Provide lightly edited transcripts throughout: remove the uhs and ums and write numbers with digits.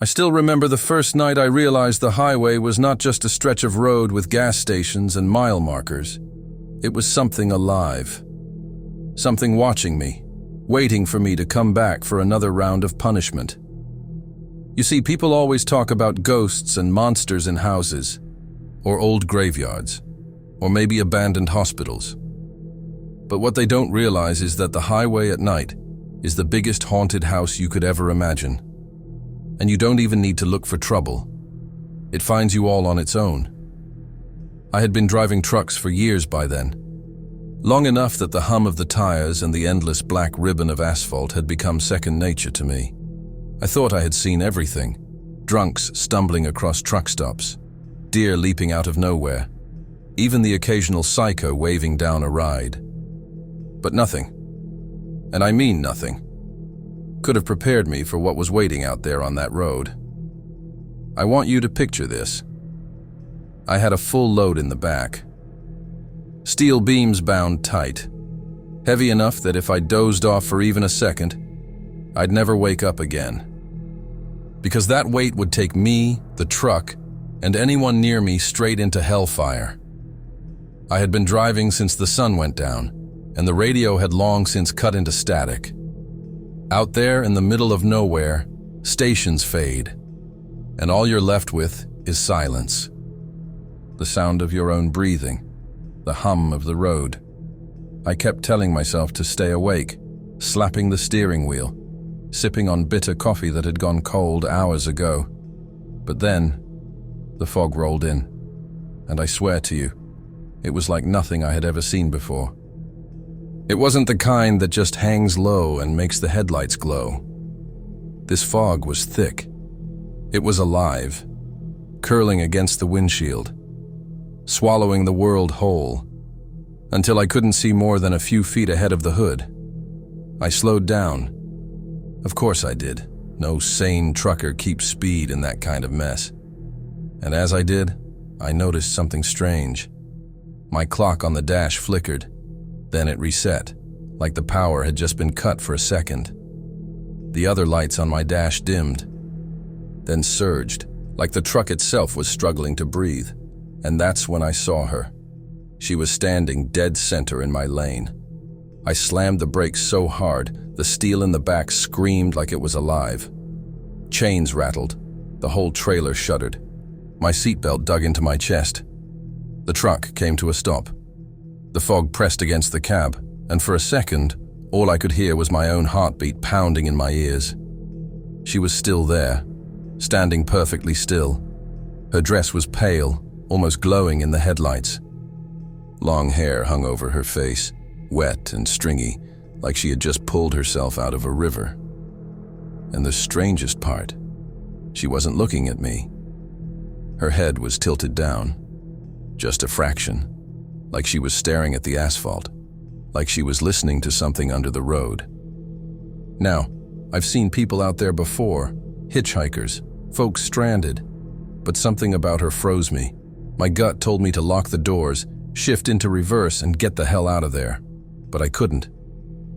I still remember the first night I realized the highway was not just a stretch of road with gas stations and mile markers. It was something alive. Something watching me, waiting for me to come back for another round of punishment. You see, people always talk about ghosts and monsters in houses, or old graveyards, or maybe abandoned hospitals. But what they don't realize is that the highway at night is the biggest haunted house you could ever imagine. And you don't even need to look for trouble. It finds you all on its own. I had been driving trucks for years by then, long enough that the hum of the tires and the endless black ribbon of asphalt had become second nature to me. I thought I had seen everything. Drunks stumbling across truck stops, deer leaping out of nowhere, even the occasional psycho waving down a ride. But nothing, and I mean nothing, could have prepared me for what was waiting out there on that road. I want you to picture this. I had a full load in the back. Steel beams bound tight, heavy enough that if I dozed off for even a second, I'd never wake up again. Because that weight would take me, the truck, and anyone near me straight into hellfire. I had been driving since the sun went down, and the radio had long since cut into static. Out there in the middle of nowhere, stations fade, and all you're left with is silence. The sound of your own breathing, the hum of the road. I kept telling myself to stay awake, slapping the steering wheel, sipping on bitter coffee that had gone cold hours ago. But then, the fog rolled in, and I swear to you, it was like nothing I had ever seen before. It wasn't the kind that just hangs low and makes the headlights glow. This fog was thick. It was alive, curling against the windshield, swallowing the world whole, until I couldn't see more than a few feet ahead of the hood. I slowed down. Of course I did. No sane trucker keeps speed in that kind of mess. And as I did, I noticed something strange. My clock on the dash flickered. Then it reset, like the power had just been cut for a second. The other lights on my dash dimmed, then surged, like the truck itself was struggling to breathe. And that's when I saw her. She was standing dead center in my lane. I slammed the brakes so hard, the steel in the back screamed like it was alive. Chains rattled. The whole trailer shuddered. My seatbelt dug into my chest. The truck came to a stop. The fog pressed against the cab, and for a second, all I could hear was my own heartbeat pounding in my ears. She was still there, standing perfectly still. Her dress was pale, almost glowing in the headlights. Long hair hung over her face, wet and stringy, like she had just pulled herself out of a river. And the strangest part, she wasn't looking at me. Her head was tilted down, just a fraction, like she was staring at the asphalt, like she was listening to something under the road. Now, I've seen people out there before, hitchhikers, folks stranded, but something about her froze me. My gut told me to lock the doors, shift into reverse, and get the hell out of there. But I couldn't.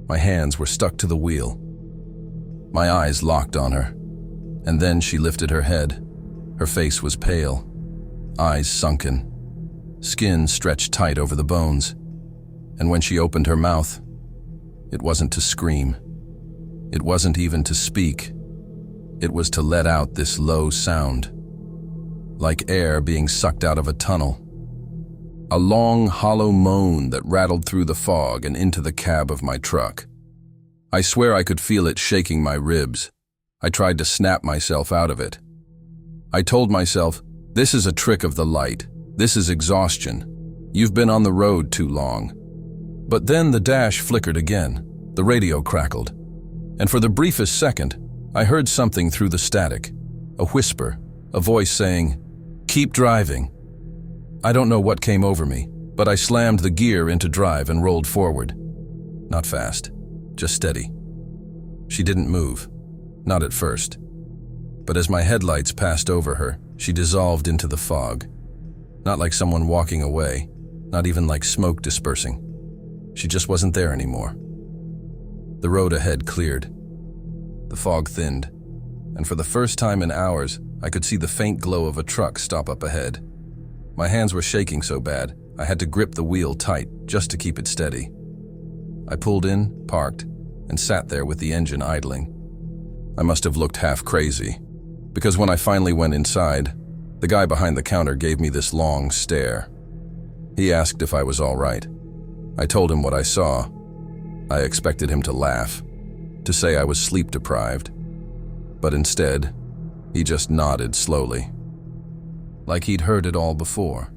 My hands were stuck to the wheel. My eyes locked on her, and then she lifted her head. Her face was pale, eyes sunken, skin stretched tight over the bones. And when she opened her mouth, it wasn't to scream. It wasn't even to speak. It was to let out this low sound, like air being sucked out of a tunnel. A long, hollow moan that rattled through the fog and into the cab of my truck. I swear I could feel it shaking my ribs. I tried to snap myself out of it. I told myself, this is a trick of the light. This is exhaustion. You've been on the road too long. But then the dash flickered again. The radio crackled. And for the briefest second, I heard something through the static. A whisper, a voice saying, "Keep driving." I don't know what came over me, but I slammed the gear into drive and rolled forward. Not fast, just steady. She didn't move, not at first. But as my headlights passed over her, she dissolved into the fog. Not like someone walking away, not even like smoke dispersing. She just wasn't there anymore. The road ahead cleared. The fog thinned, and for the first time in hours, I could see the faint glow of a truck stop up ahead. My hands were shaking so bad, I had to grip the wheel tight just to keep it steady. I pulled in, parked, and sat there with the engine idling. I must have looked half crazy, because when I finally went inside, the guy behind the counter gave me this long stare. He asked if I was all right. I told him what I saw. I expected him to laugh, to say I was sleep-deprived. But instead, he just nodded slowly, like he'd heard it all before.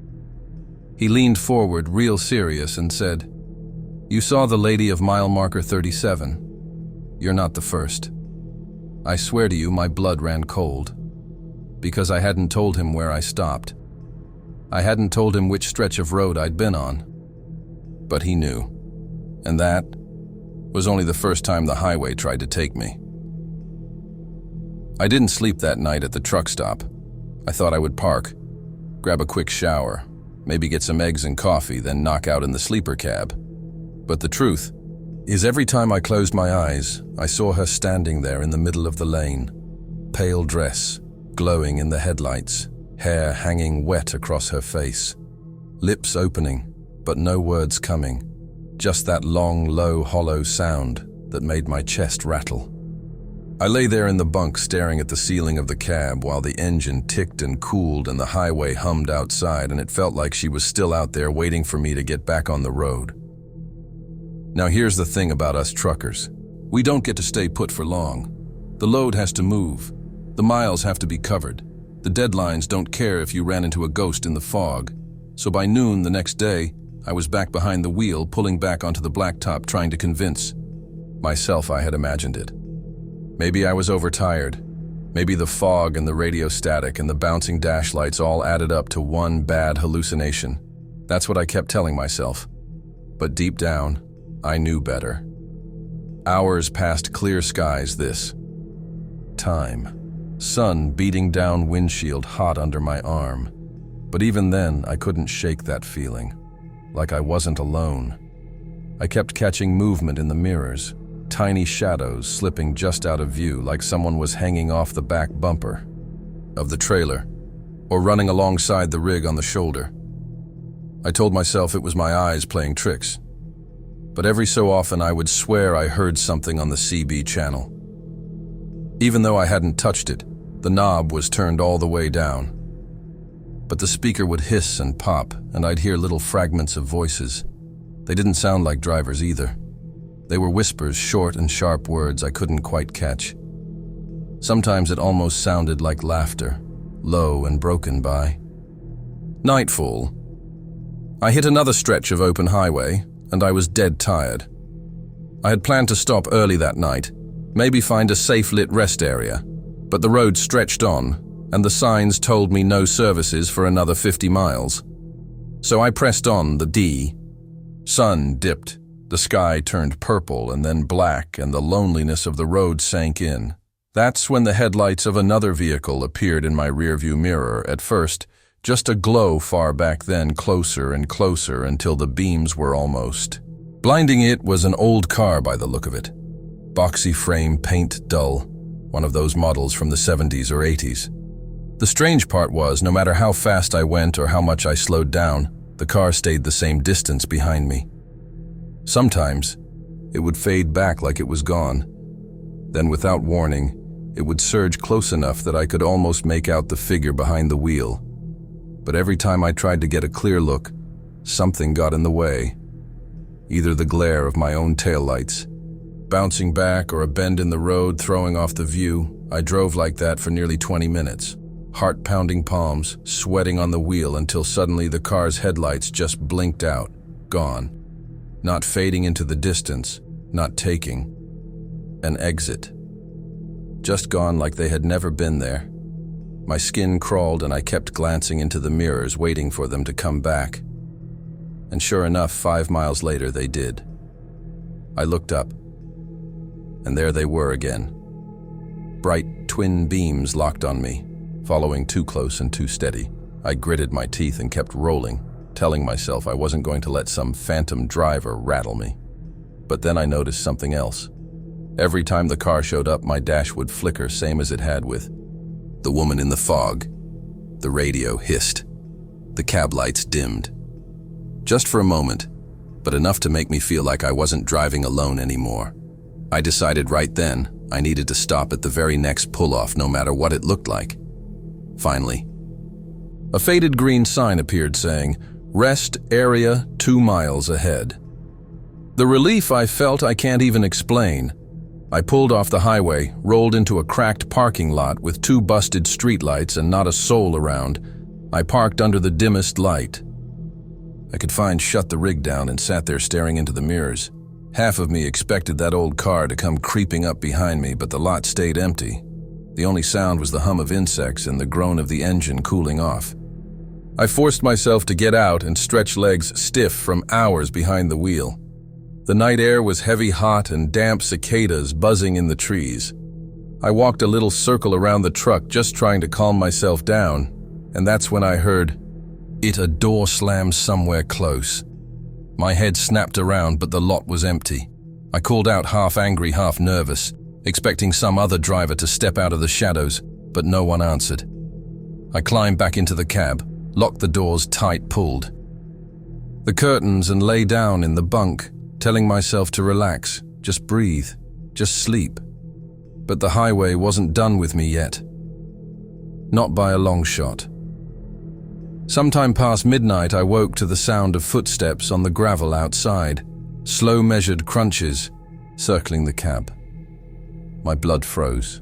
He leaned forward, real serious, and said, "You saw the lady of mile marker 37. You're not the first." I swear to you, my blood ran cold, because I hadn't told him where I stopped. I hadn't told him which stretch of road I'd been on. But he knew, and that was only the first time the highway tried to take me. I didn't sleep that night at the truck stop. I thought I would park, grab a quick shower, maybe get some eggs and coffee, then knock out in the sleeper cab. But the truth is, every time I closed my eyes, I saw her standing there in the middle of the lane, pale dress, glowing in the headlights, hair hanging wet across her face, lips opening, but no words coming, just that long, low, hollow sound that made my chest rattle. I lay there in the bunk staring at the ceiling of the cab while the engine ticked and cooled and the highway hummed outside, and it felt like she was still out there waiting for me to get back on the road. Now here's the thing about us truckers. We don't get to stay put for long. The load has to move. The miles have to be covered. The deadlines don't care if you ran into a ghost in the fog. So by noon the next day, I was back behind the wheel, pulling back onto the blacktop, trying to convince myself I had imagined it. Maybe I was overtired. Maybe the fog and the radio static and the bouncing dash lights all added up to one bad hallucination. That's what I kept telling myself. But deep down, I knew better. Hours past clear skies this time. Sun beating down windshield hot under my arm. But even then, I couldn't shake that feeling. Like I wasn't alone. I kept catching movement in the mirrors. Tiny shadows slipping just out of view, like someone was hanging off the back bumper of the trailer or running alongside the rig on the shoulder. I told myself it was my eyes playing tricks, but every so often I would swear I heard something on the CB channel. Even though I hadn't touched it, the knob was turned all the way down. But the speaker would hiss and pop, and I'd hear little fragments of voices. They didn't sound like drivers either. They were whispers, short and sharp words I couldn't quite catch. Sometimes it almost sounded like laughter, low and broken by. Nightfall. I hit another stretch of open highway, and I was dead tired. I had planned to stop early that night, maybe find a safe-lit rest area, but the road stretched on, and the signs told me no services for another 50 miles. So I pressed on the D. Sun dipped. The sky turned purple and then black, and the loneliness of the road sank in. That's when the headlights of another vehicle appeared in my rearview mirror. At first, just a glow far back, then closer and closer until the beams were almost blinding. It was an old car by the look of it. Boxy frame, paint dull, one of those models from the 70s or 80s. The strange part was, no matter how fast I went or how much I slowed down, the car stayed the same distance behind me. Sometimes, it would fade back like it was gone. Then, without warning, it would surge close enough that I could almost make out the figure behind the wheel. But every time I tried to get a clear look, something got in the way. Either the glare of my own taillights, bouncing back, or a bend in the road throwing off the view. I drove like that for nearly 20 minutes. Heart-pounding palms, sweating on the wheel until suddenly the car's headlights just blinked out, gone. Not fading into the distance, not taking an exit. Just gone like they had never been there. My skin crawled and I kept glancing into the mirrors, waiting for them to come back. And sure enough, 5 miles later they did. I looked up, and there they were again. Bright twin beams locked on me, following too close and too steady. I gritted my teeth and kept rolling, telling myself I wasn't going to let some phantom driver rattle me. But then I noticed something else. Every time the car showed up, my dash would flicker, same as it had with the woman in the fog. The radio hissed. The cab lights dimmed. Just for a moment, but enough to make me feel like I wasn't driving alone anymore. I decided right then I needed to stop at the very next pull-off, no matter what it looked like. Finally, a faded green sign appeared saying, "Rest area 2 miles ahead." The relief I felt I can't even explain. I pulled off the highway, rolled into a cracked parking lot with 2 busted streetlights and not a soul around. I parked under the dimmest light. I could shut the rig down and sat there staring into the mirrors. Half of me expected that old car to come creeping up behind me, but the lot stayed empty. The only sound was the hum of insects and the groan of the engine cooling off. I forced myself to get out and stretch legs stiff from hours behind the wheel. The night air was heavy, hot, and damp cicadas buzzing in the trees. I walked a little circle around the truck just trying to calm myself down, and that's when I heard a door slammed somewhere close. My head snapped around, but the lot was empty. I called out, half angry, half nervous, expecting some other driver to step out of the shadows, but no one answered. I climbed back into the cab, locked the doors tight pulled. The curtains, and lay down in the bunk, telling myself to relax, just breathe, just sleep. But the highway wasn't done with me yet. Not by a long shot. Sometime past midnight, I woke to the sound of footsteps on the gravel outside, slow measured crunches circling the cab. My blood froze.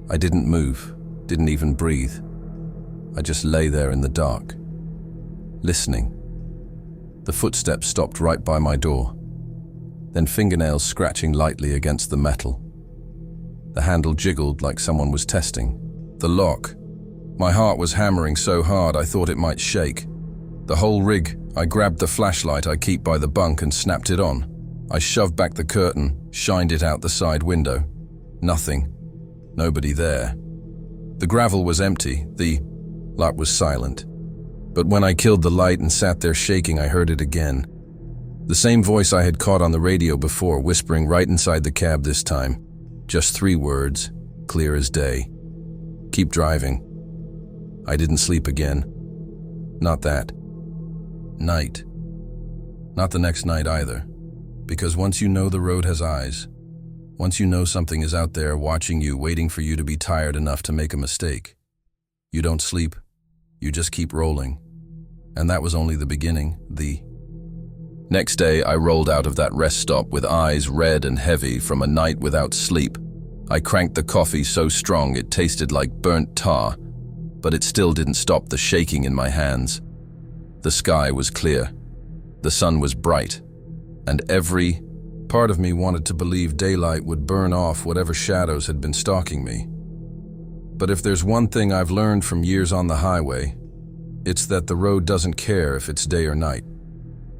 I didn't move, didn't even breathe. I just lay there in the dark, listening. The footsteps stopped right by my door, then fingernails scratching lightly against the metal. The handle jiggled like someone was testing. The lock. My heart was hammering so hard I thought it might shake. The whole rig. I grabbed the flashlight I keep by the bunk and snapped it on. I shoved back the curtain, shined it out the side window. Nothing. Nobody there. The gravel was empty. The lot was silent. But when I killed the light and sat there shaking, I heard it again. The same voice I had caught on the radio before, whispering right inside the cab this time. Just 3 words, clear as day. Keep driving. I didn't sleep again. Not that night. Not the next night either. Because once you know the road has eyes, once you know something is out there watching you, waiting for you to be tired enough to make a mistake, you don't sleep, you just keep rolling. And that was only the beginning. The next day, I rolled out of that rest stop with eyes red and heavy from a night without sleep. I cranked the coffee so strong it tasted like burnt tar, but it still didn't stop the shaking in my hands. The sky was clear. The sun was bright, and every part of me wanted to believe daylight would burn off whatever shadows had been stalking me. But if there's one thing I've learned from years on the highway, it's that the road doesn't care if it's day or night.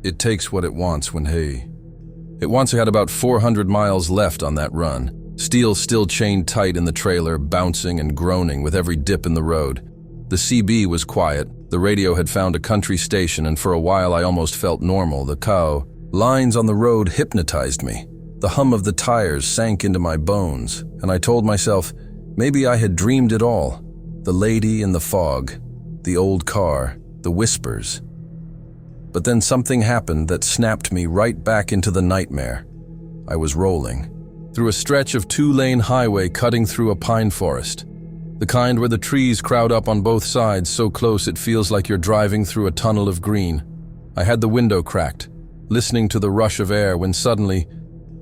It takes what it wants when It once had about 400 miles left on that run. Steel still chained tight in the trailer, bouncing and groaning with every dip in the road. The CB was quiet. The radio had found a country station, and for a while I almost felt normal. The cow lines on the road hypnotized me. The hum of the tires sank into my bones, and I told myself maybe I had dreamed it all. The lady in the fog, the old car, the whispers. But then something happened that snapped me right back into the nightmare. I was rolling through a stretch of 2-lane highway cutting through a pine forest. The kind where the trees crowd up on both sides so close it feels like you're driving through a tunnel of green. I had the window cracked, listening to the rush of air when suddenly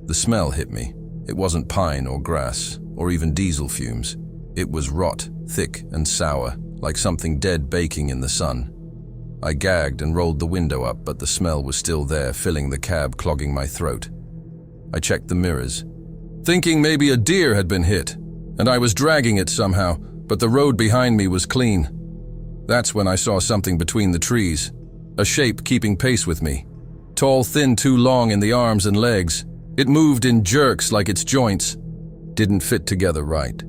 the smell hit me. It wasn't pine or grass or even diesel fumes. It was rot, thick and sour, like something dead baking in the sun. I gagged and rolled the window up, but the smell was still there, filling the cab, clogging my throat. I checked the mirrors, thinking maybe a deer had been hit, and I was dragging it somehow, but the road behind me was clean. That's when I saw something between the trees, a shape keeping pace with me. Tall, thin, too long in the arms and legs. It moved in jerks like its joints didn't fit together right.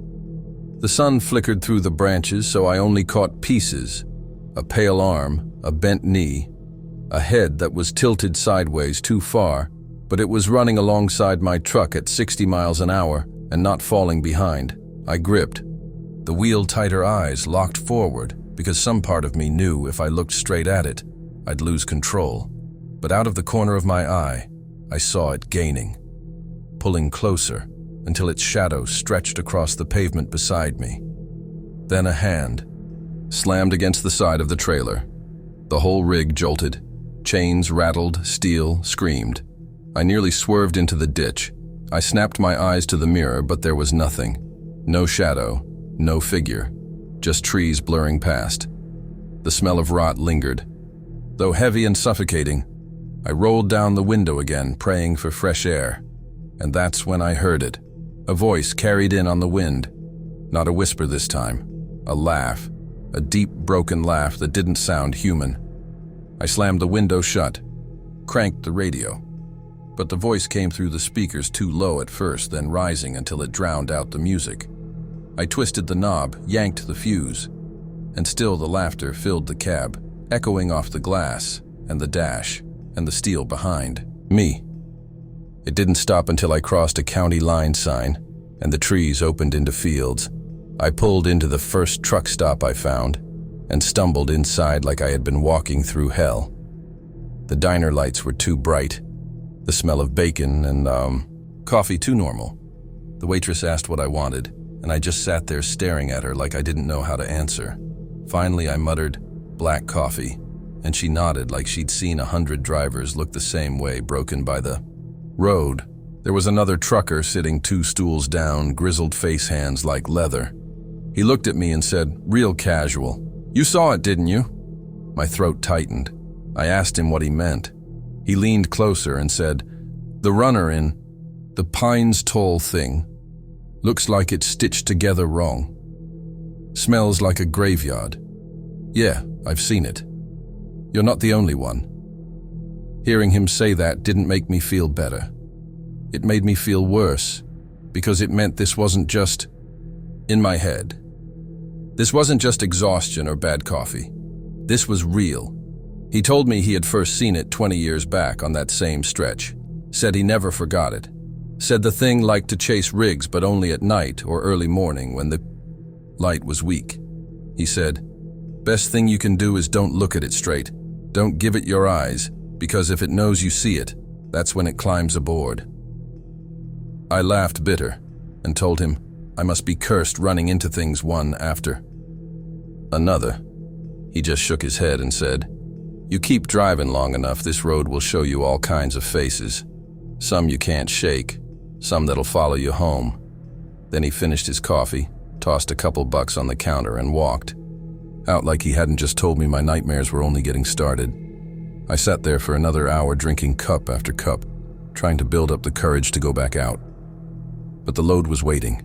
The sun flickered through the branches, so I only caught pieces. A pale arm, a bent knee, a head that was tilted sideways too far, but it was running alongside my truck at 60 miles an hour and not falling behind. I gripped. The wheel tighter eyes locked forward because some part of me knew if I looked straight at it, I'd lose control. But out of the corner of my eye, I saw it gaining, pulling closer until its shadow stretched across the pavement beside me. Then a hand slammed against the side of the trailer. The whole rig jolted. Chains rattled, steel screamed. I nearly swerved into the ditch. I snapped my eyes to the mirror, but there was nothing. No shadow, no figure, just trees blurring past. The smell of rot lingered. Though heavy and suffocating, I rolled down the window again, praying for fresh air. And that's when I heard it. A voice carried in on the wind. Not a whisper this time. A laugh. A deep, broken laugh that didn't sound human. I slammed the window shut, cranked the radio. But the voice came through the speakers too low at first, then rising until it drowned out the music. I twisted the knob, yanked the fuse, and still the laughter filled the cab, echoing off the glass and the dash and the steel behind me. It didn't stop until I crossed a county line sign and the trees opened into fields. I pulled into the first truck stop I found and stumbled inside like I had been walking through hell. The diner lights were too bright. The smell of bacon and, coffee too normal. The waitress asked what I wanted, and I just sat there staring at her like I didn't know how to answer. Finally, I muttered, "Black coffee," and she nodded like she'd seen 100 drivers look the same way, broken by the road. There was another trucker sitting 2 stools down, grizzled face hands like leather. He looked at me and said, real casual, "You saw it, didn't you?" My throat tightened. I asked him what he meant. He leaned closer and said, "The runner in the Pines Tall thing. Looks like it's stitched together wrong. Smells like a graveyard. Yeah, I've seen it. You're not the only one." Hearing him say that didn't make me feel better. It made me feel worse, because it meant this wasn't just in my head. This wasn't just exhaustion or bad coffee. This was real. He told me he had first seen it 20 years back on that same stretch. Said he never forgot it. Said the thing liked to chase rigs, but only at night or early morning when the light was weak. He said, "Best thing you can do is don't look at it straight. Don't give it your eyes, because if it knows you see it, that's when it climbs aboard." I laughed bitter and told him I must be cursed running into things one after another. He just shook his head and said, "You keep driving long enough, this road will show you all kinds of faces. Some you can't shake, some that'll follow you home." Then he finished his coffee, tossed a couple bucks on the counter and walked out like he hadn't just told me my nightmares were only getting started. I sat there for another hour drinking cup after cup, trying to build up the courage to go back out. But the load was waiting,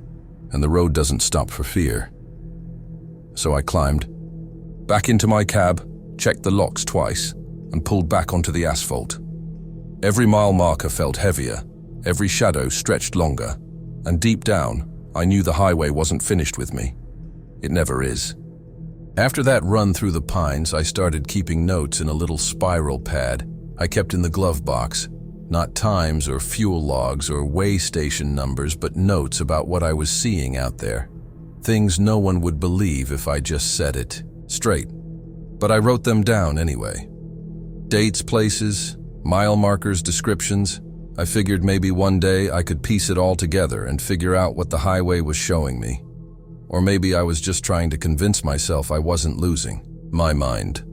and the road doesn't stop for fear. So I climbed back into my cab, checked the locks twice, and pulled back onto the asphalt. Every mile marker felt heavier, every shadow stretched longer, and deep down, I knew the highway wasn't finished with me. It never is. After that run through the pines, I started keeping notes in a little spiral pad I kept in the glove box. Not times or fuel logs or way station numbers, but notes about what I was seeing out there. Things no one would believe if I just said it straight. But I wrote them down anyway. Dates, places, mile markers, descriptions. I figured maybe one day I could piece it all together and figure out what the highway was showing me. Or maybe I was just trying to convince myself I wasn't losing my mind.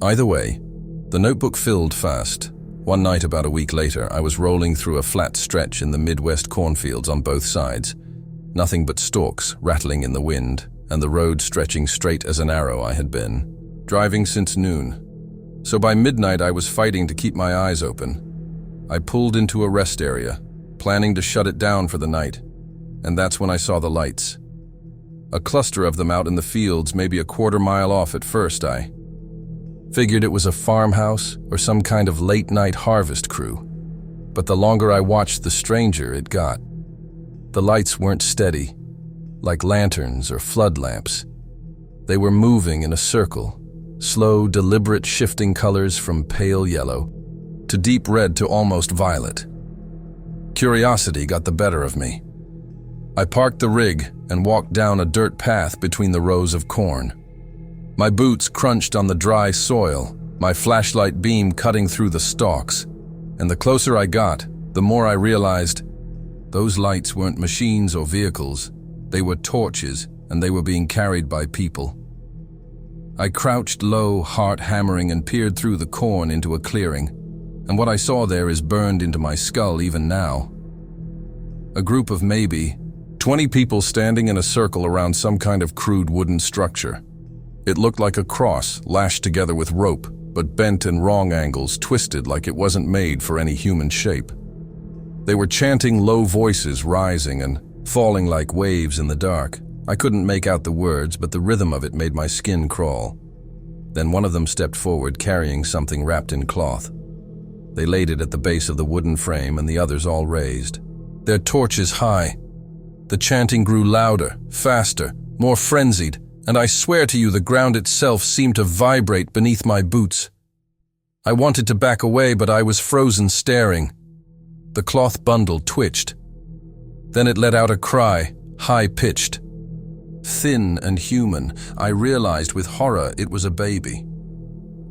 Either way, the notebook filled fast. One night about a week later, I was rolling through a flat stretch in the Midwest cornfields on both sides. Nothing but stalks rattling in the wind, and the road stretching straight as an arrow I had been driving since noon. So by midnight I was fighting to keep my eyes open. I pulled into a rest area, planning to shut it down for the night, and that's when I saw the lights. A cluster of them out in the fields, maybe a quarter mile off at first. I figured it was a farmhouse or some kind of late-night harvest crew. But the longer I watched, the stranger it got. The lights weren't steady, like lanterns or flood lamps. They were moving in a circle, slow, deliberate shifting colors from pale yellow to to deep red to almost violet. Curiosity got the better of me. I parked the rig and walked down a dirt path between the rows of corn. My boots crunched on the dry soil, my flashlight beam cutting through the stalks, and the closer I got, the more I realized those lights weren't machines or vehicles. They were torches, and they were being carried by people. I crouched low, heart hammering, and peered through the corn into a clearing, and what I saw there is burned into my skull even now. A group of maybe 20 people standing in a circle around some kind of crude wooden structure. It looked like a cross, lashed together with rope, but bent in wrong angles, twisted like it wasn't made for any human shape. They were chanting low voices, rising and falling like waves in the dark. I couldn't make out the words, but the rhythm of it made my skin crawl. Then one of them stepped forward, carrying something wrapped in cloth. They laid it at the base of the wooden frame, and the others all raised their torches high. The chanting grew louder, faster, more frenzied, and I swear to you the ground itself seemed to vibrate beneath my boots. I wanted to back away, but I was frozen staring. The cloth bundle twitched. Then it let out a cry, high-pitched. Thin and human, I realized with horror it was a baby.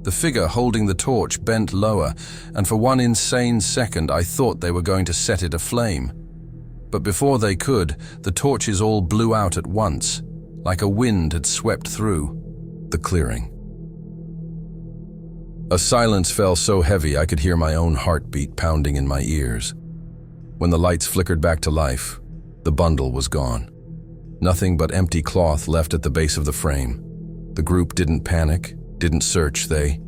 The figure holding the torch bent lower, and for one insane second I thought they were going to set it aflame. But before they could, the torches all blew out at once, like a wind had swept through the clearing. A silence fell so heavy I could hear my own heartbeat pounding in my ears. When the lights flickered back to life, the bundle was gone. Nothing but empty cloth left at the base of the frame. The group didn't panic, didn't search, they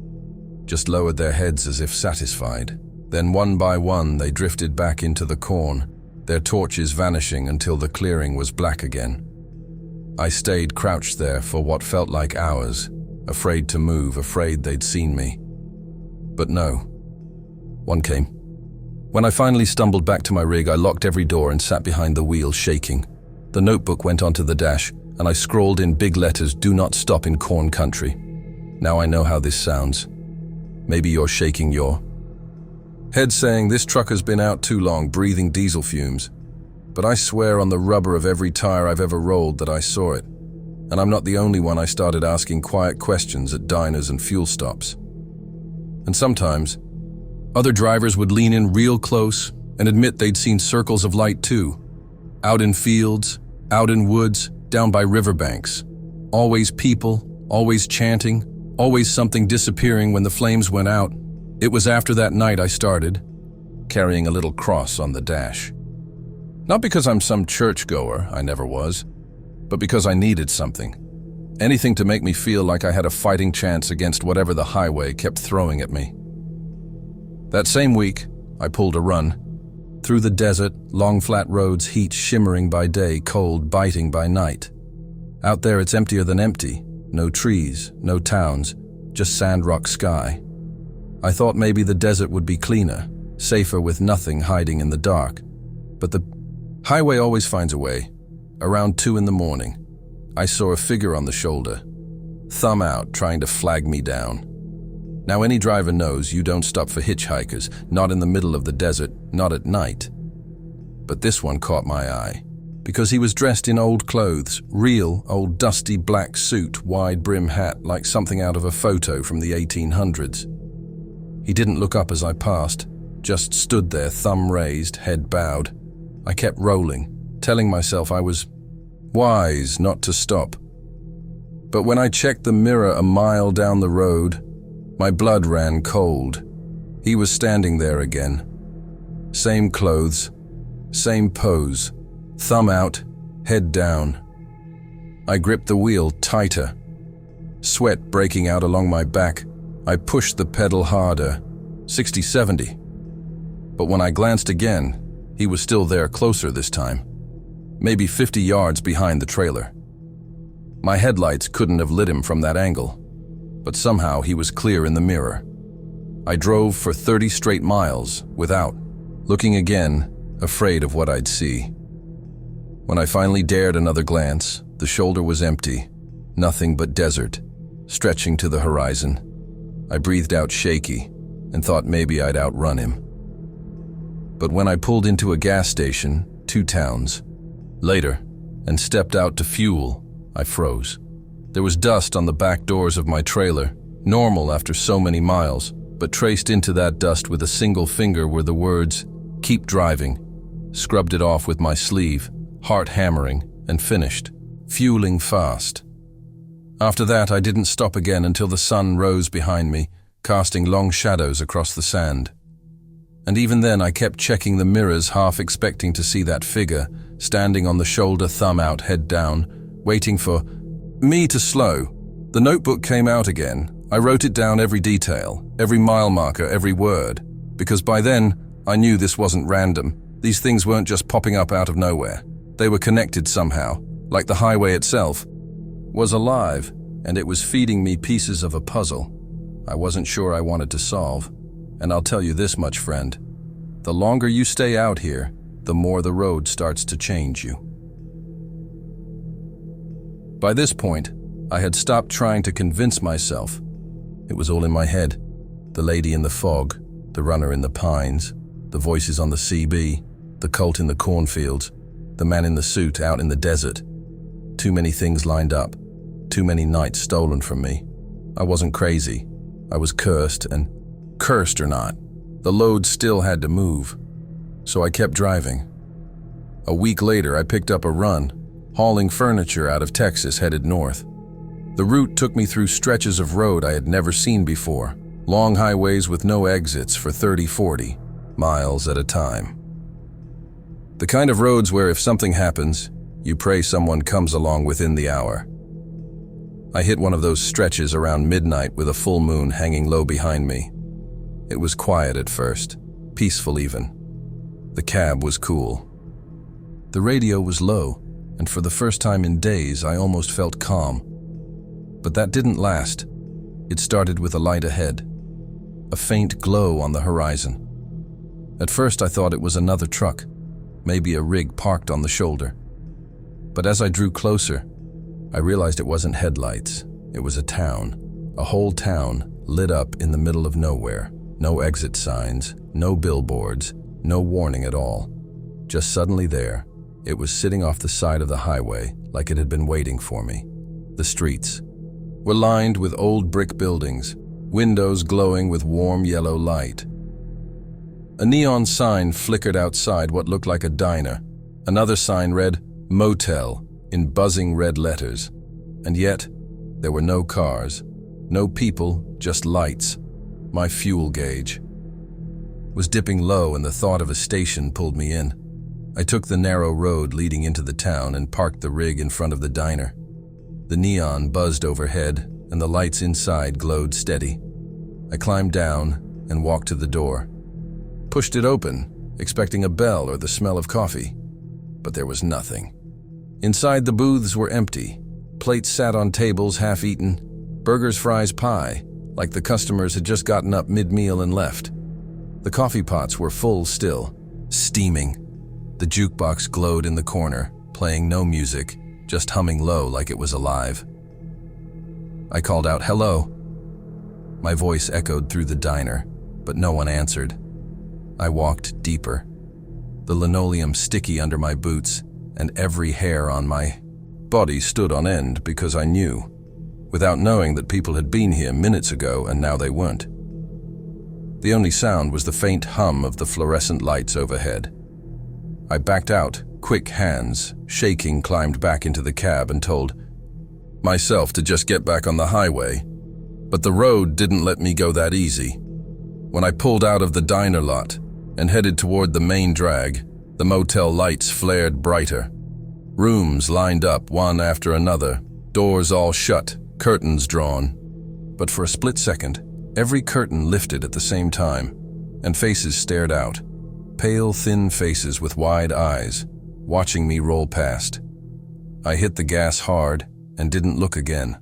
just lowered their heads as if satisfied. Then one by one they drifted back into the corn, their torches vanishing until the clearing was black again. I stayed crouched there for what felt like hours, afraid to move, afraid they'd seen me. But no, one came. When I finally stumbled back to my rig, I locked every door and sat behind the wheel, shaking. The notebook went onto the dash, and I scrawled in big letters, "Do not stop in corn country." Now I know how this sounds. Maybe you're shaking your head saying, "This trucker's been out too long, breathing diesel fumes." But I swear on the rubber of every tire I've ever rolled that I saw it. And I'm not the only one. I started asking quiet questions at diners and fuel stops. And sometimes, other drivers would lean in real close and admit they'd seen circles of light too. Out in fields, out in woods, down by riverbanks. Always people, always chanting, always something disappearing when the flames went out. It was after that night I started, carrying a little cross on the dash. Not because I'm some churchgoer, I never was, but because I needed something. Anything to make me feel like I had a fighting chance against whatever the highway kept throwing at me. That same week, I pulled a run. Through the desert, long flat roads, heat shimmering by day, cold biting by night. Out there it's emptier than empty. No trees, no towns, just sand-rock sky. I thought maybe the desert would be cleaner, safer with nothing hiding in the dark. But the highway always finds a way. Around 2 in the morning, I saw a figure on the shoulder, thumb out, trying to flag me down. Now any driver knows you don't stop for hitchhikers, not in the middle of the desert, not at night. But this one caught my eye, because he was dressed in old clothes, real old dusty black suit, wide brim hat, like something out of a photo from the 1800s. He didn't look up as I passed, just stood there, thumb raised, head bowed. I kept rolling, telling myself I was wise not to stop. But when I checked the mirror a mile down the road, my blood ran cold. He was standing there again. Same clothes, same pose, thumb out, head down. I gripped the wheel tighter, sweat breaking out along my back. I pushed the pedal harder, 60, 70. But when I glanced again, he was still there, closer this time, maybe 50 yards behind the trailer. My headlights couldn't have lit him from that angle, but somehow he was clear in the mirror. I drove for 30 straight miles without looking again, afraid of what I'd see. When I finally dared another glance, the shoulder was empty, nothing but desert, stretching to the horizon. I breathed out shaky, and thought maybe I'd outrun him. But when I pulled into a gas station, 2 towns later, and stepped out to fuel, I froze. There was dust on the back doors of my trailer, normal after so many miles, but traced into that dust with a single finger were the words, "Keep driving." Scrubbed it off with my sleeve, heart hammering, and finished, fueling fast. After that, I didn't stop again until the sun rose behind me, casting long shadows across the sand. And even then, I kept checking the mirrors, half expecting to see that figure, standing on the shoulder, thumb out, head down, waiting for me to slow. The notebook came out again. I wrote it down, every detail, every mile marker, every word, because by then, I knew this wasn't random. These things weren't just popping up out of nowhere. They were connected somehow, like the highway itself was alive, and it was feeding me pieces of a puzzle I wasn't sure I wanted to solve. And I'll tell you this much, friend, the longer you stay out here, the more the road starts to change you. By this point, I had stopped trying to convince myself. It was all in my head. The lady in the fog, the runner in the pines, the voices on the CB, the cult in the cornfields, the man in the suit out in the desert. Too many things lined up, too many nights stolen from me. I wasn't crazy. I was cursed, and cursed or not, the load still had to move. So I kept driving. A week later, I picked up a run, hauling furniture out of Texas headed north. The route took me through stretches of road I had never seen before, long highways with no exits for 30-40 miles at a time. The kind of roads where if something happens, you pray someone comes along within the hour. I hit one of those stretches around midnight with a full moon hanging low behind me. It was quiet at first, peaceful even. The cab was cool. The radio was low, and for the first time in days, I almost felt calm. But that didn't last. It started with a light ahead, a faint glow on the horizon. At first, I thought it was another truck, maybe a rig parked on the shoulder. But as I drew closer, I realized it wasn't headlights. It was a town, a whole town lit up in the middle of nowhere. No exit signs, no billboards, no warning at all. Just suddenly there, it was sitting off the side of the highway like it had been waiting for me. The streets were lined with old brick buildings, windows glowing with warm yellow light. A neon sign flickered outside what looked like a diner. Another sign read, "Motel," in buzzing red letters. And yet, there were no cars, no people, just lights. My fuel gauge was dipping low, and the thought of a station pulled me in. I took the narrow road leading into the town and parked the rig in front of the diner. The neon buzzed overhead, and the lights inside glowed steady. I climbed down and walked to the door. Pushed it open, expecting a bell or the smell of coffee. But there was nothing. Inside, the booths were empty. Plates sat on tables, half-eaten. Burgers, fries, pie, like the customers had just gotten up mid-meal and left. The coffee pots were full still, steaming. The jukebox glowed in the corner, playing no music, just humming low like it was alive. I called out, "Hello." My voice echoed through the diner, but no one answered. I walked deeper, the linoleum sticky under my boots, and every hair on my body stood on end because I knew, without knowing, that people had been here minutes ago and now they weren't. The only sound was the faint hum of the fluorescent lights overhead. I backed out, quick hands, shaking, climbed back into the cab and told myself to just get back on the highway. But the road didn't let me go that easy. When I pulled out of the diner lot and headed toward the main drag, the motel lights flared brighter. Rooms lined up one after another, doors all shut, curtains drawn. But for a split second, every curtain lifted at the same time, and faces stared out. Pale, thin faces with wide eyes, watching me roll past. I hit the gas hard and didn't look again.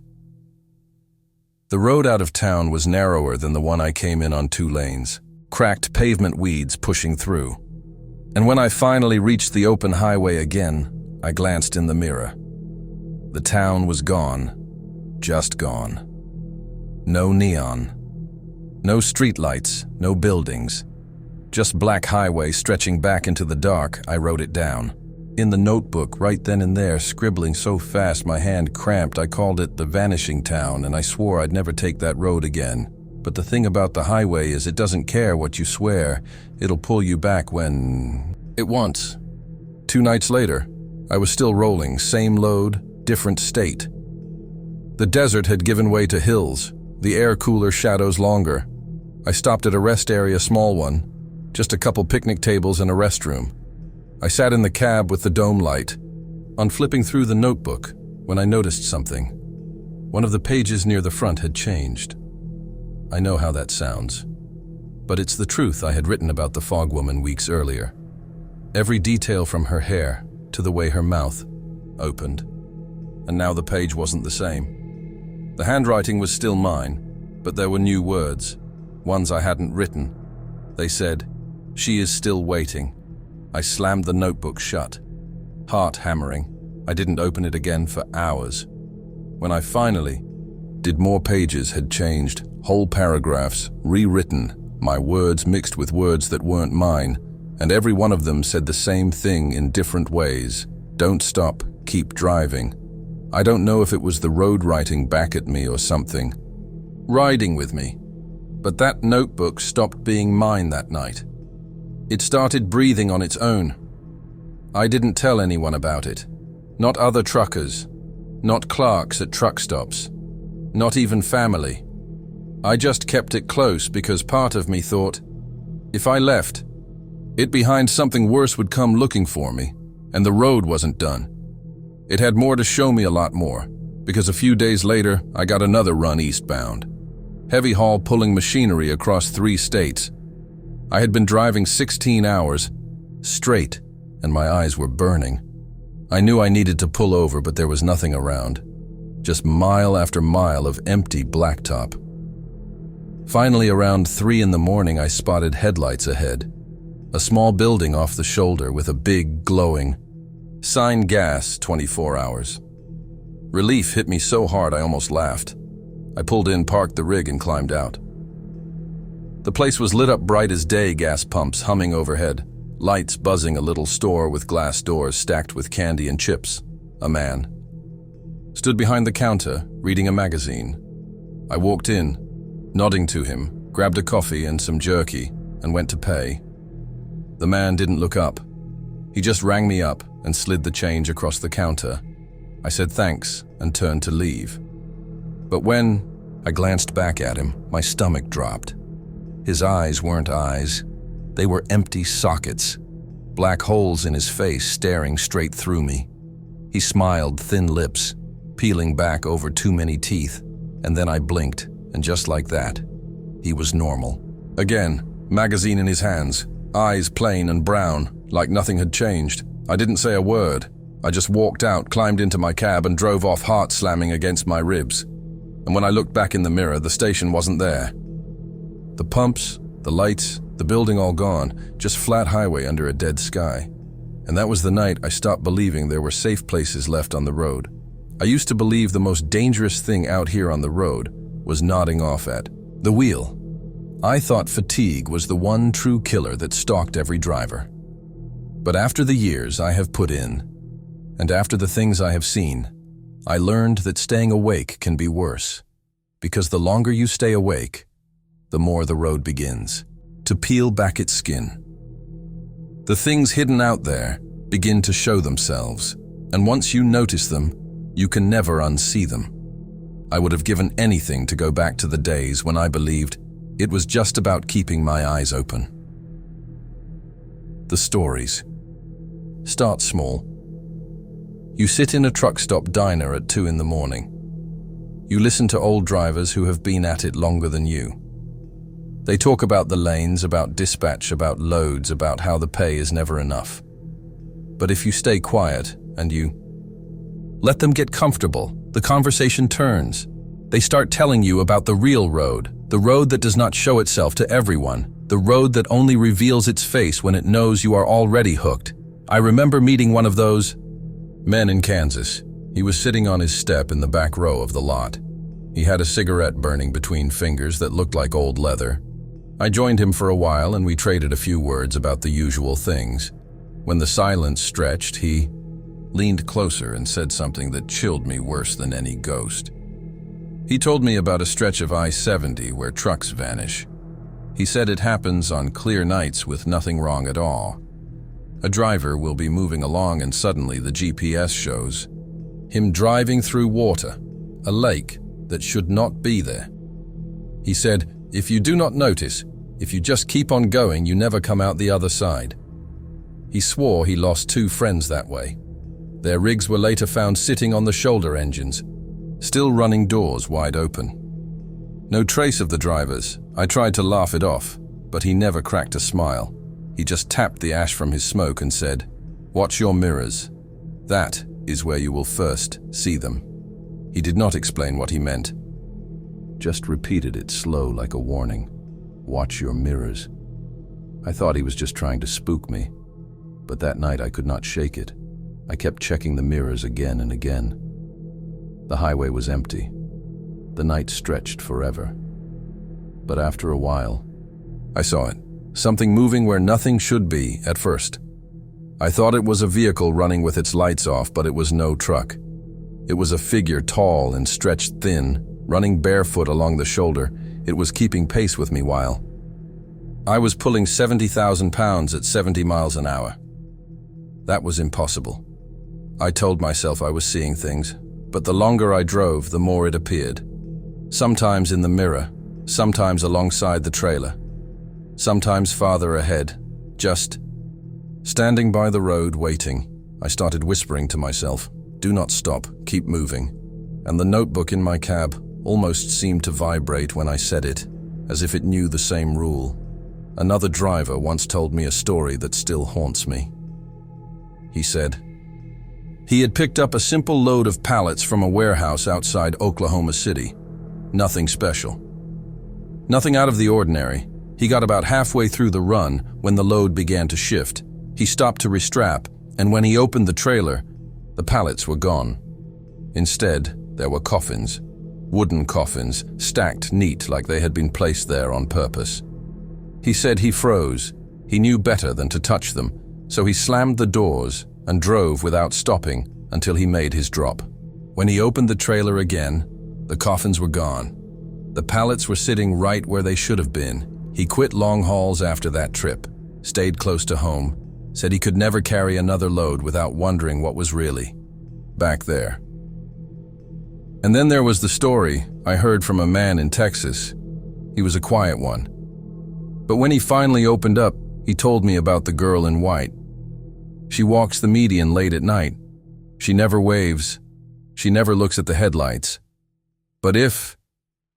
The road out of town was narrower than the one I came in on 2 lanes, cracked pavement weeds pushing through. And when I finally reached the open highway again, I glanced in the mirror. The town was gone, just gone. No neon, No streetlights, no buildings. Just black highway stretching back into the dark. I wrote it down. In the notebook, right then and there, scribbling so fast my hand cramped, I called it the vanishing town, and I swore I'd never take that road again. But the thing about the highway is it doesn't care what you swear. It'll pull you back when it wants. 2 nights later, I was still rolling, same load, different state. The desert had given way to hills, the air cooler, shadows longer. I stopped at a rest area, small one, just a couple picnic tables and a restroom. I sat in the cab with the dome light, on flipping through the notebook, when I noticed something. One of the pages near the front had changed. I know how that sounds, but it's the truth. I had written about the fog woman weeks earlier. Every detail from her hair to the way her mouth opened. And now the page wasn't the same. The handwriting was still mine, but there were new words, ones I hadn't written. They said, "She is still waiting." I slammed the notebook shut, heart hammering. I didn't open it again for hours. When I finally did, more pages had changed, whole paragraphs rewritten, my words mixed with words that weren't mine, and every one of them said the same thing in different ways. Don't stop, keep driving. I don't know if it was the road writing back at me or something, riding with me. But that notebook stopped being mine that night. It started breathing on its own. I didn't tell anyone about it. Not other truckers, not clerks at truck stops, not even family. I just kept it close because part of me thought, if I left, it behind something worse would come looking for me, and the road wasn't done. It had more to show me, a lot more, because a few days later I got another run eastbound. Heavy haul pulling machinery across 3 states. I had been driving 16 hours straight, and my eyes were burning. I knew I needed to pull over, but there was nothing around. Just mile after mile of empty blacktop. Finally, around 3 in the morning, I spotted headlights ahead. A small building off the shoulder with a big, glowing sign, gas 24 hours. Relief hit me so hard I almost laughed. I pulled in, parked the rig, and climbed out. The place was lit up bright as day, gas pumps humming overhead, lights buzzing, a little store with glass doors stacked with candy and chips. A man stood behind the counter, reading a magazine. I walked in, nodding to him, grabbed a coffee and some jerky, and went to pay. The man didn't look up. He just rang me up and slid the change across the counter. I said thanks and turned to leave. But when I glanced back at him, my stomach dropped. His eyes weren't eyes. They were empty sockets, black holes in his face staring straight through me. He smiled, thin lips, peeling back over too many teeth, and then I blinked, and just like that, he was normal. Again, magazine in his hands, eyes plain and brown, like nothing had changed. I didn't say a word. I just walked out, climbed into my cab, and drove off, heart slamming against my ribs. And when I looked back in the mirror, the station wasn't there. The pumps, the lights, the building all gone, just flat highway under a dead sky. And that was the night I stopped believing there were safe places left on the road. I used to believe the most dangerous thing out here on the road was nodding off at the wheel. I thought fatigue was the one true killer that stalked every driver. But after the years I have put in, and after the things I have seen, I learned that staying awake can be worse, because the longer you stay awake, the more the road begins to peel back its skin. The things hidden out there begin to show themselves, and once you notice them, you can never unsee them. I would have given anything to go back to the days when I believed it was just about keeping my eyes open. The stories. Start small. You sit in a truck stop diner at 2 in the morning. You listen to old drivers who have been at it longer than you. They talk about the lanes, about dispatch, about loads, about how the pay is never enough. But if you stay quiet and you let them get comfortable, the conversation turns. They start telling you about the real road, the road that does not show itself to everyone, the road that only reveals its face when it knows you are already hooked. I remember meeting one of those men in Kansas. He was sitting on his step in the back row of the lot. He had a cigarette burning between fingers that looked like old leather. I joined him for a while and we traded a few words about the usual things. When the silence stretched, he leaned closer and said something that chilled me worse than any ghost. He told me about a stretch of I-70 where trucks vanish. He said it happens on clear nights with nothing wrong at all. A driver will be moving along and suddenly the GPS shows him driving through water, a lake that should not be there. He said, if you do not notice, if you just keep on going, you never come out the other side. He swore he lost 2 friends that way. Their rigs were later found sitting on the shoulder engines, still running, doors wide open. No trace of the drivers. I tried to laugh it off, but he never cracked a smile. He just tapped the ash from his smoke and said, watch your mirrors. That is where you will first see them. He did not explain what he meant, just repeated it slow like a warning. Watch your mirrors. I thought he was just trying to spook me, but that night I could not shake it. I kept checking the mirrors again and again. The highway was empty. The night stretched forever. But after a while, I saw it. Something moving where nothing should be at first. I thought it was a vehicle running with its lights off, but it was no truck. It was a figure, tall and stretched thin, running barefoot along the shoulder. It was keeping pace with me while I was pulling 70,000 pounds at 70 miles an hour. That was impossible. I told myself I was seeing things, but the longer I drove, the more it appeared. Sometimes in the mirror, sometimes alongside the trailer, sometimes farther ahead, just standing by the road waiting. I started whispering to myself, do not stop, keep moving. And the notebook in my cab almost seemed to vibrate when I said it, as if it knew the same rule. Another driver once told me a story that still haunts me. He said he had picked up a simple load of pallets from a warehouse outside Oklahoma City. Nothing special. Nothing out of the ordinary. He got about halfway through the run when the load began to shift. He stopped to restrap, and when he opened the trailer, the pallets were gone. Instead, there were coffins. Wooden coffins, stacked neat like they had been placed there on purpose. He said he froze. He knew better than to touch them, so he slammed the doors and drove without stopping until he made his drop. When he opened the trailer again, the coffins were gone. The pallets were sitting right where they should have been. He quit long hauls after that trip, stayed close to home, said he could never carry another load without wondering what was really back there. And then there was the story I heard from a man in Texas. He was a quiet one. But when he finally opened up, he told me about the girl in white. She walks the median late at night. She never waves. She never looks at the headlights. But if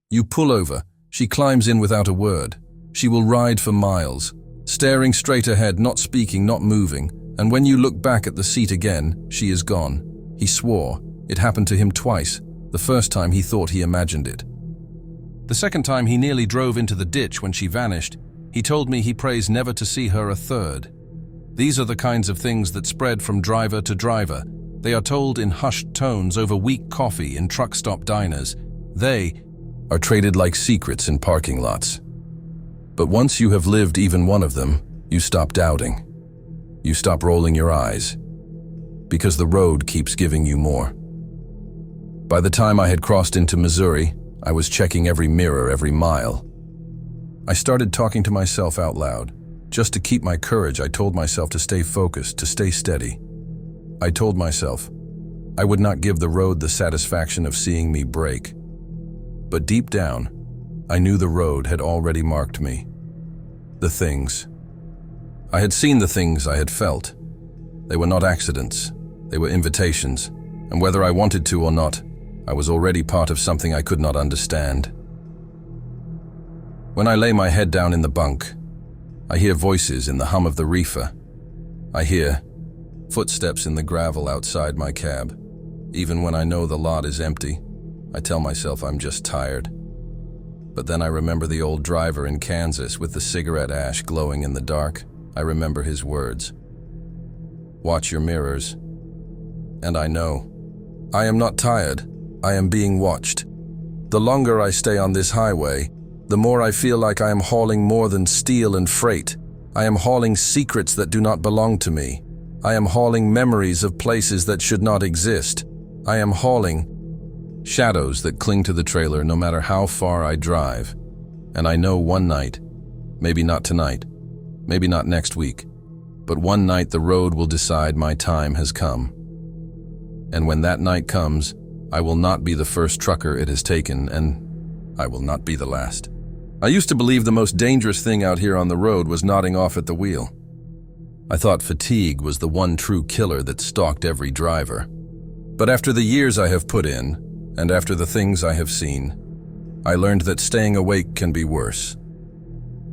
you pull over, she climbs in without a word. She will ride for miles, staring straight ahead, not speaking, not moving. And when you look back at the seat again, she is gone. He swore. It happened to him twice. The first time he thought he imagined it. The second time he nearly drove into the ditch when she vanished. He told me he prays never to see her a third. These are the kinds of things that spread from driver to driver. They are told in hushed tones over weak coffee in truck stop diners. They are traded like secrets in parking lots. But once you have lived even one of them, you stop doubting. You stop rolling your eyes, because the road keeps giving you more. By the time I had crossed into Missouri, I was checking every mirror every mile. I started talking to myself out loud. Just to keep my courage, I told myself to stay focused, to stay steady. I told myself I would not give the road the satisfaction of seeing me break. But deep down, I knew the road had already marked me. The things. I had seen the things I had felt. They were not accidents. They were invitations. And whether I wanted to or not, I was already part of something I could not understand. When I lay my head down in the bunk, I hear voices in the hum of the reefer. I hear footsteps in the gravel outside my cab. Even when I know the lot is empty, I tell myself I'm just tired. But then I remember the old driver in Kansas with the cigarette ash glowing in the dark. I remember his words. Watch your mirrors. And I know. I am not tired. I am being watched. The longer I stay on this highway, the more I feel like I am hauling more than steel and freight. I am hauling secrets that do not belong to me. I am hauling memories of places that should not exist. I am hauling shadows that cling to the trailer no matter how far I drive. And I know one night, maybe not tonight, maybe not next week, but one night the road will decide my time has come. And when that night comes, I will not be the first trucker it has taken, and I will not be the last. I used to believe the most dangerous thing out here on the road was nodding off at the wheel. I thought fatigue was the one true killer that stalked every driver. But after the years I have put in, and after the things I have seen, I learned that staying awake can be worse.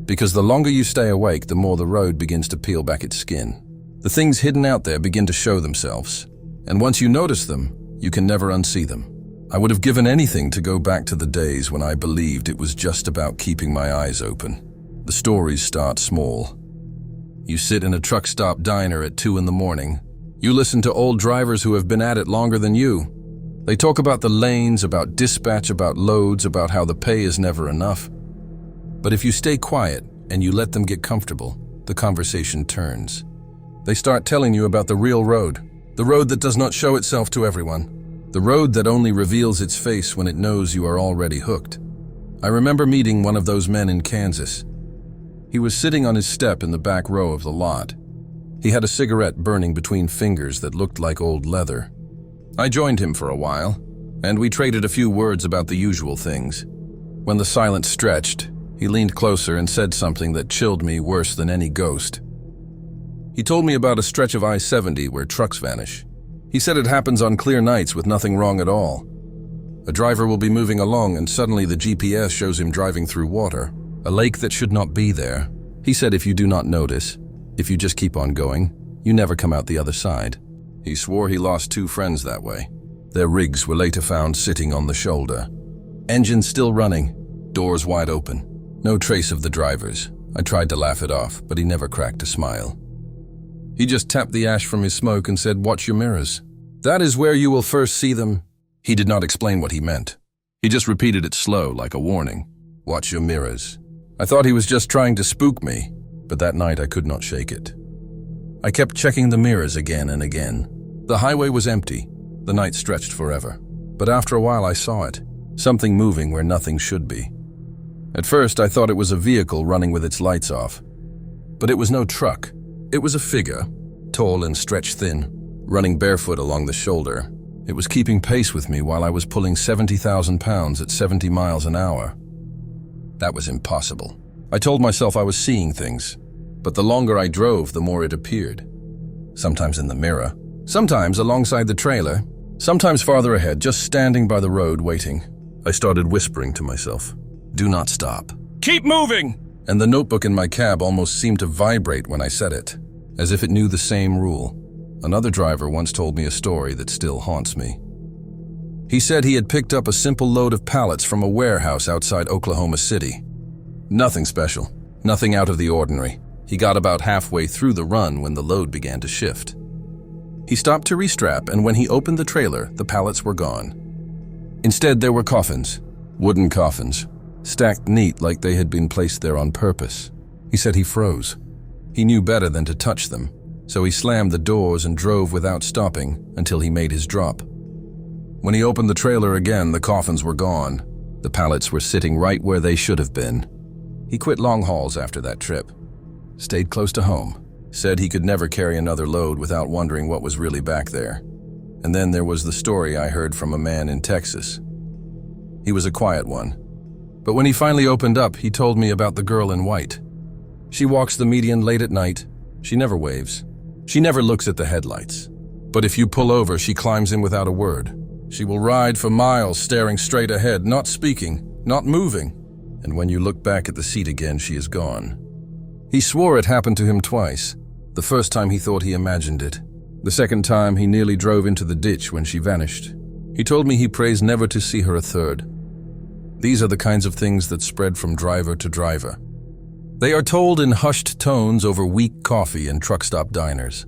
Because the longer you stay awake, the more the road begins to peel back its skin. The things hidden out there begin to show themselves. And once you notice them, you can never unsee them. I would have given anything to go back to the days when I believed it was just about keeping my eyes open. The stories start small. You sit in a truck stop diner at 2 in the morning. You listen to old drivers who have been at it longer than you. They talk about the lanes, about dispatch, about loads, about how the pay is never enough. But if you stay quiet and you let them get comfortable, the conversation turns. They start telling you about the real road, the road that does not show itself to everyone, the road that only reveals its face when it knows you are already hooked. I remember meeting one of those men in Kansas. He was sitting on his step in the back row of the lot. He had a cigarette burning between fingers that looked like old leather. I joined him for a while, and we traded a few words about the usual things. When the silence stretched, he leaned closer and said something that chilled me worse than any ghost. He told me about a stretch of I-70 where trucks vanish. He said it happens on clear nights with nothing wrong at all. A driver will be moving along and suddenly the GPS shows him driving through water, a lake that should not be there. He said if you do not notice, if you just keep on going, you never come out the other side. He swore he lost 2 friends that way. Their rigs were later found sitting on the shoulder. Engines still running, doors wide open. No trace of the drivers. I tried to laugh it off, but he never cracked a smile. He just tapped the ash from his smoke and said, "Watch your mirrors. That is where you will first see them." He did not explain what he meant. He just repeated it slow, like a warning. "Watch your mirrors." I thought he was just trying to spook me, but that night I could not shake it. I kept checking the mirrors again and again. The highway was empty. The night stretched forever. But after a while I saw it, something moving where nothing should be. At first I thought it was a vehicle running with its lights off. But it was no truck. It was a figure, tall and stretched thin, running barefoot along the shoulder. It was keeping pace with me while I was pulling 70,000 pounds at 70 miles an hour. That was impossible. I told myself I was seeing things, but the longer I drove, the more it appeared. Sometimes in the mirror, sometimes alongside the trailer, sometimes farther ahead, just standing by the road waiting. I started whispering to myself, "Do not stop. Keep moving!" And the notebook in my cab almost seemed to vibrate when I said it, as if it knew the same rule. Another driver once told me a story that still haunts me. He said he had picked up a simple load of pallets from a warehouse outside Oklahoma City. Nothing special, nothing out of the ordinary. He got about halfway through the run when the load began to shift. He stopped to restrap, and when he opened the trailer, the pallets were gone. Instead, there were coffins, wooden coffins, stacked neat like they had been placed there on purpose. He said he froze. He knew better than to touch them, so he slammed the doors and drove without stopping until he made his drop. When he opened the trailer again, the coffins were gone. The pallets were sitting right where they should have been. He quit long hauls after that trip. Stayed close to home. Said he could never carry another load without wondering what was really back there. And then there was the story I heard from a man in Texas. He was a quiet one. But when he finally opened up, he told me about the girl in white. She walks the median late at night. She never waves. She never looks at the headlights. But if you pull over, she climbs in without a word. She will ride for miles staring straight ahead, not speaking, not moving. And when you look back at the seat again, she is gone. He swore it happened to him twice. The first time he thought he imagined it. The second time he nearly drove into the ditch when she vanished. He told me he prays never to see her a third. These are the kinds of things that spread from driver to driver. They are told in hushed tones over weak coffee and truck stop diners.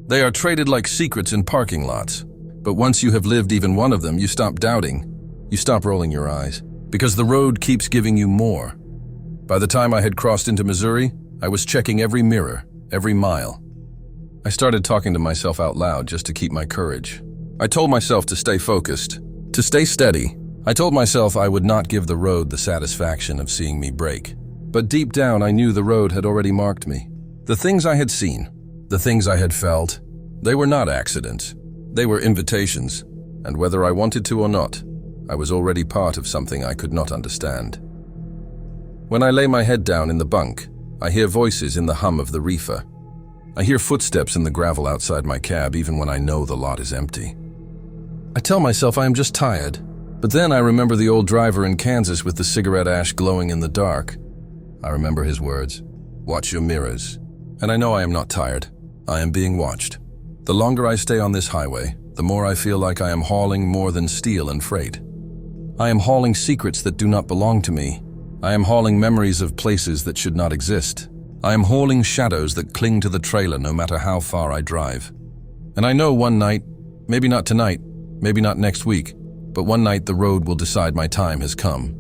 They are traded like secrets in parking lots. But once you have lived even one of them, you stop doubting. You stop rolling your eyes, because the road keeps giving you more. By the time I had crossed into Missouri, I was checking every mirror, every mile. I started talking to myself out loud just to keep my courage. I told myself to stay focused, to stay steady. I told myself I would not give the road the satisfaction of seeing me break. But deep down, I knew the road had already marked me. The things I had seen, the things I had felt, they were not accidents. They were invitations, and whether I wanted to or not, I was already part of something I could not understand. When I lay my head down in the bunk, I hear voices in the hum of the reefer. I hear footsteps in the gravel outside my cab even when I know the lot is empty. I tell myself I am just tired, but then I remember the old driver in Kansas with the cigarette ash glowing in the dark. I remember his words, "Watch your mirrors." And I know I am not tired. I am being watched. The longer I stay on this highway, the more I feel like I am hauling more than steel and freight. I am hauling secrets that do not belong to me. I am hauling memories of places that should not exist. I am hauling shadows that cling to the trailer no matter how far I drive. And I know one night, maybe not tonight, maybe not next week, but one night the road will decide my time has come.